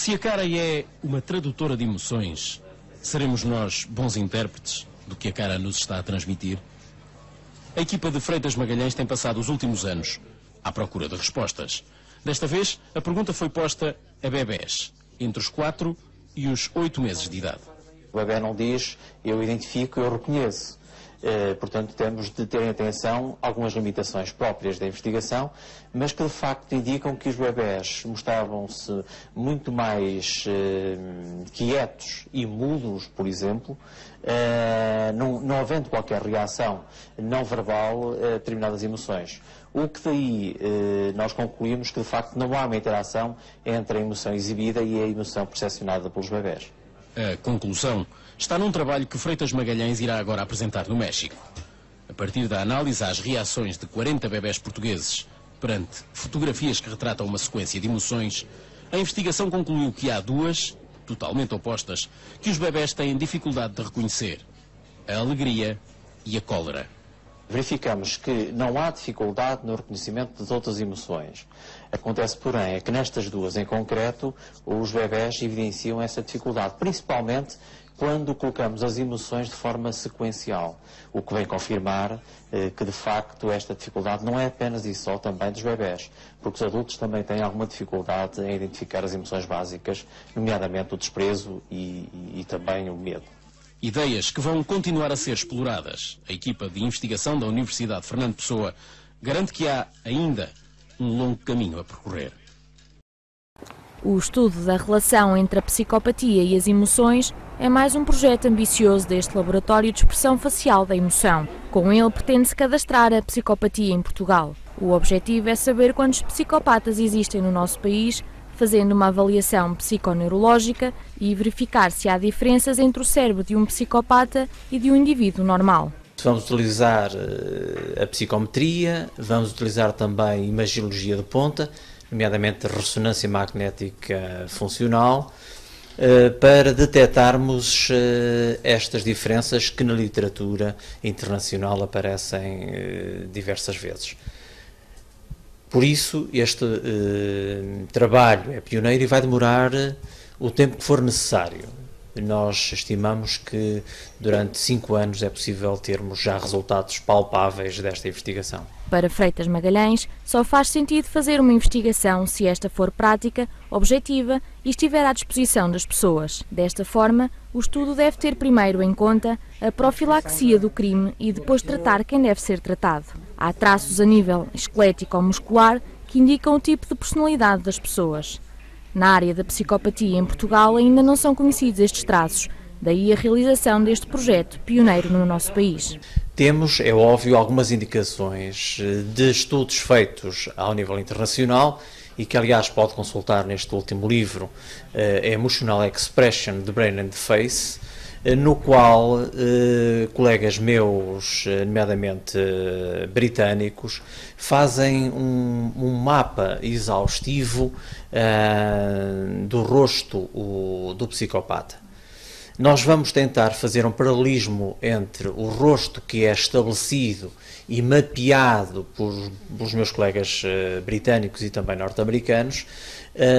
Se a cara é uma tradutora de emoções, seremos nós bons intérpretes do que a cara nos está a transmitir? A equipa de Freitas Magalhães tem passado os últimos anos à procura de respostas. Desta vez, a pergunta foi posta a bebés, entre os 4 e os 8 meses de idade. O bebé não diz, eu identifico, eu reconheço. Portanto, temos de ter em atenção algumas limitações próprias da investigação, mas que de facto indicam que os bebés mostravam-se muito mais quietos e mudos, por exemplo, não havendo qualquer reação não verbal a determinadas emoções. O que daí nós concluímos que de facto não há uma interação entre a emoção exibida e a emoção percepcionada pelos bebés. A conclusão está num trabalho que Freitas Magalhães irá agora apresentar no México. A partir da análise às reações de 40 bebés portugueses perante fotografias que retratam uma sequência de emoções, a investigação concluiu que há duas, totalmente opostas, que os bebés têm dificuldade de reconhecer: a alegria e a cólera. Verificamos que não há dificuldade no reconhecimento das outras emoções. Acontece, porém, é que nestas duas em concreto, os bebés evidenciam essa dificuldade, principalmente quando colocamos as emoções de forma sequencial, o que vem confirmar que, de facto, esta dificuldade não é apenas e só também dos bebés, porque os adultos também têm alguma dificuldade em identificar as emoções básicas, nomeadamente o desprezo e também o medo. Ideias que vão continuar a ser exploradas. A equipa de investigação da Universidade Fernando Pessoa garante que há ainda um longo caminho a percorrer. O estudo da relação entre a psicopatia e as emoções é mais um projeto ambicioso deste Laboratório de Expressão Facial da Emoção. Com ele pretende-se cadastrar a psicopatia em Portugal. O objetivo é saber quantos psicopatas existem no nosso país, fazendo uma avaliação psiconeurológica e verificar se há diferenças entre o cérebro de um psicopata e de um indivíduo normal. Vamos utilizar a psicometria, vamos utilizar também imagiologia de ponta, nomeadamente ressonância magnética funcional, para detectarmos estas diferenças que na literatura internacional aparecem diversas vezes. Por isso, este trabalho é pioneiro e vai demorar o tempo que for necessário. Nós estimamos que durante 5 anos é possível termos já resultados palpáveis desta investigação. Para Freitas Magalhães, só faz sentido fazer uma investigação se esta for prática, objetiva e estiver à disposição das pessoas. Desta forma, o estudo deve ter primeiro em conta a profilaxia do crime e depois tratar quem deve ser tratado. Há traços a nível esquelético ou muscular que indicam o tipo de personalidade das pessoas. Na área da psicopatia em Portugal ainda não são conhecidos estes traços, daí a realização deste projeto pioneiro no nosso país. Temos, é óbvio, algumas indicações de estudos feitos ao nível internacional e que, aliás, pode consultar neste último livro, Emotional Expression, The Brain and the Face, no qual colegas meus, nomeadamente britânicos, fazem um mapa exaustivo do rosto do psicopata. Nós vamos tentar fazer um paralelismo entre o rosto que é estabelecido e mapeado pelos meus colegas britânicos e também norte-americanos,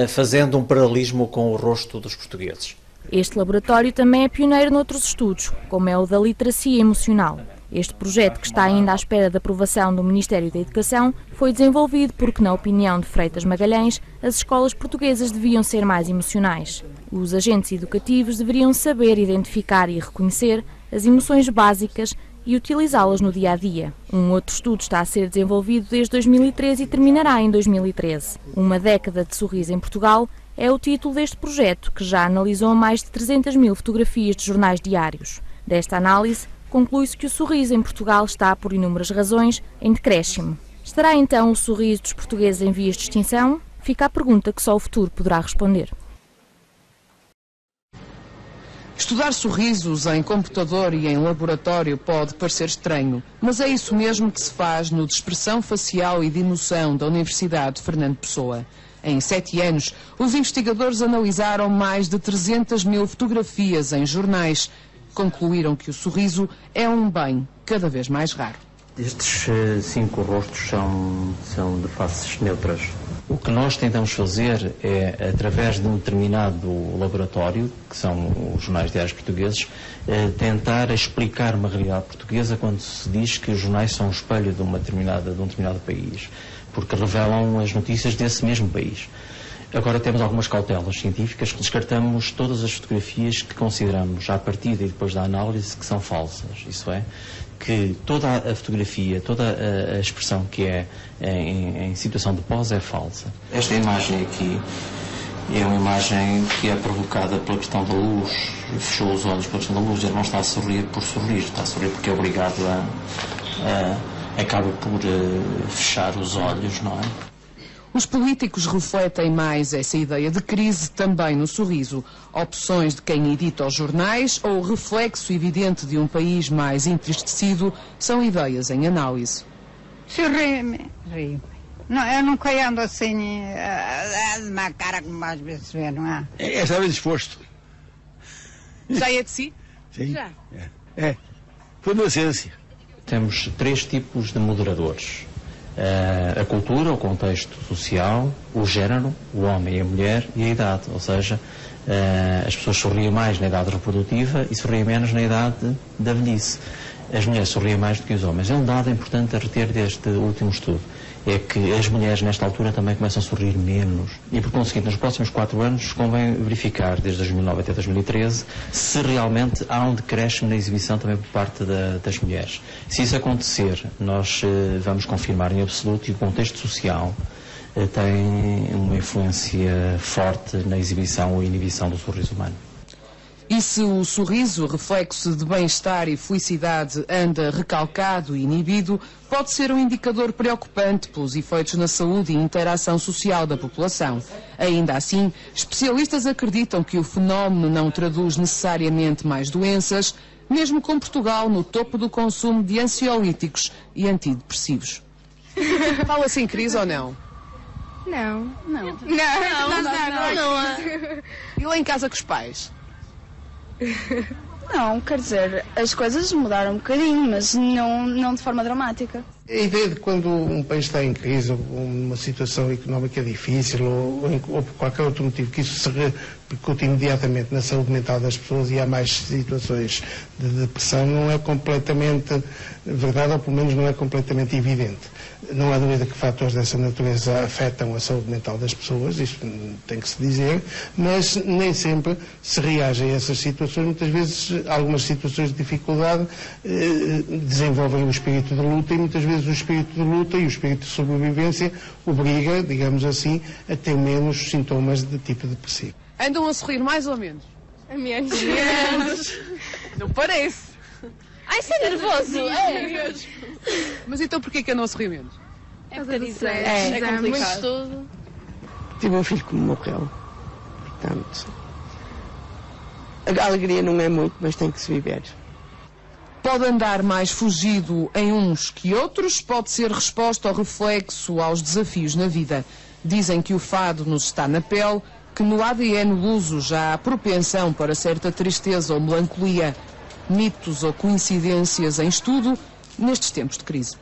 fazendo um paralelismo com o rosto dos portugueses. Este laboratório também é pioneiro noutros estudos, como é o da literacia emocional. Este projeto, que está ainda à espera da aprovação do Ministério da Educação, foi desenvolvido porque, na opinião de Freitas Magalhães, as escolas portuguesas deviam ser mais emocionais. Os agentes educativos deveriam saber identificar e reconhecer as emoções básicas e utilizá-las no dia-a-dia. Um outro estudo está a ser desenvolvido desde 2013 e terminará em 2013. Uma década de sorriso em Portugal é o título deste projeto, que já analisou mais de 300 mil fotografias de jornais diários. Desta análise, conclui-se que o sorriso em Portugal está, por inúmeras razões, em decréscimo. Estará então o sorriso dos portugueses em vias de extinção? Fica a pergunta que só o futuro poderá responder. Estudar sorrisos em computador e em laboratório pode parecer estranho, mas é isso mesmo que se faz no de Expressão Facial e de Emoção da Universidade Fernando Pessoa. Em 7 anos, os investigadores analisaram mais de 300 mil fotografias em jornais. Concluíram que o sorriso é um bem cada vez mais raro. Estes 5 rostos são de faces neutras. O que nós tentamos fazer é, através de um determinado laboratório, que são os jornais diários portugueses, tentar explicar uma realidade portuguesa quando se diz que os jornais são um espelho de um determinado país, porque revelam as notícias desse mesmo país. Agora temos algumas cautelas científicas que descartamos todas as fotografias que consideramos à partida e depois da análise que são falsas. Isso é, que toda a fotografia, toda a expressão que é em situação de pose é falsa. Esta imagem aqui é uma imagem que é provocada pela questão da luz. Fechou os olhos pela questão da luz. Ele não está a sorrir por sorrir, está a sorrir porque é obrigado acaba por fechar os olhos, não é? Os políticos refletem mais essa ideia de crise também no sorriso. Opções de quem edita os jornais ou o reflexo evidente de um país mais entristecido são ideias em análise. Rio. Não, eu nunca ando assim, de uma cara como às vezes se vê, não é? Estava disposto. Já é de si? Sim. Já. Foi uma essência. Temos 3 tipos de moderadores. A cultura, o contexto social, o género, o homem e a mulher e a idade. Ou seja, as pessoas sorriem mais na idade reprodutiva e sorriem menos na idade da velhice. As mulheres sorriem mais do que os homens. É um dado importante a reter deste último estudo. É que as mulheres nesta altura também começam a sorrir menos. E por conseguinte, nos próximos 4 anos convém verificar, desde 2009 até 2013, se realmente há um decréscimo na exibição também por parte das mulheres. Se isso acontecer, nós vamos confirmar em absoluto e o contexto social tem uma influência forte na exibição ou inibição do sorriso humano. E se o sorriso, reflexo de bem-estar e felicidade, anda recalcado e inibido, pode ser um indicador preocupante pelos efeitos na saúde e interação social da população. Ainda assim, especialistas acreditam que o fenómeno não traduz necessariamente mais doenças, mesmo com Portugal no topo do consumo de ansiolíticos e antidepressivos. Fala-se em crise ou não? Não. E lá em casa com os pais? Não, quer dizer, as coisas mudaram um bocadinho, mas não de forma dramática. A ideia de quando um país está em crise ou uma situação económica difícil ou por qualquer outro motivo que isso se repercute imediatamente na saúde mental das pessoas e há mais situações de depressão não é completamente verdade, ou pelo menos não é completamente evidente. Não há dúvida que fatores dessa natureza afetam a saúde mental das pessoas, isso tem que se dizer, mas nem sempre se reage a essas situações. Muitas vezes, algumas situações de dificuldade desenvolvem o espírito de luta e muitas vezes o espírito de luta e o espírito de sobrevivência obriga, digamos assim, a ter menos sintomas de tipo depressivo. Andam a sorrir mais ou menos? A menos. Não parece. Ai, isso é nervoso. Mas então porquê que andam a sorrir menos? É complicado. Tudo. Tive um filho que me morreu. Portanto, a alegria não é muito, mas tem que se viver. Pode andar mais fugido em uns que outros, pode ser resposta ou reflexo aos desafios na vida. Dizem que o fado nos está na pele, que no ADN luso já há propensão para certa tristeza ou melancolia. Mitos ou coincidências em estudo nestes tempos de crise.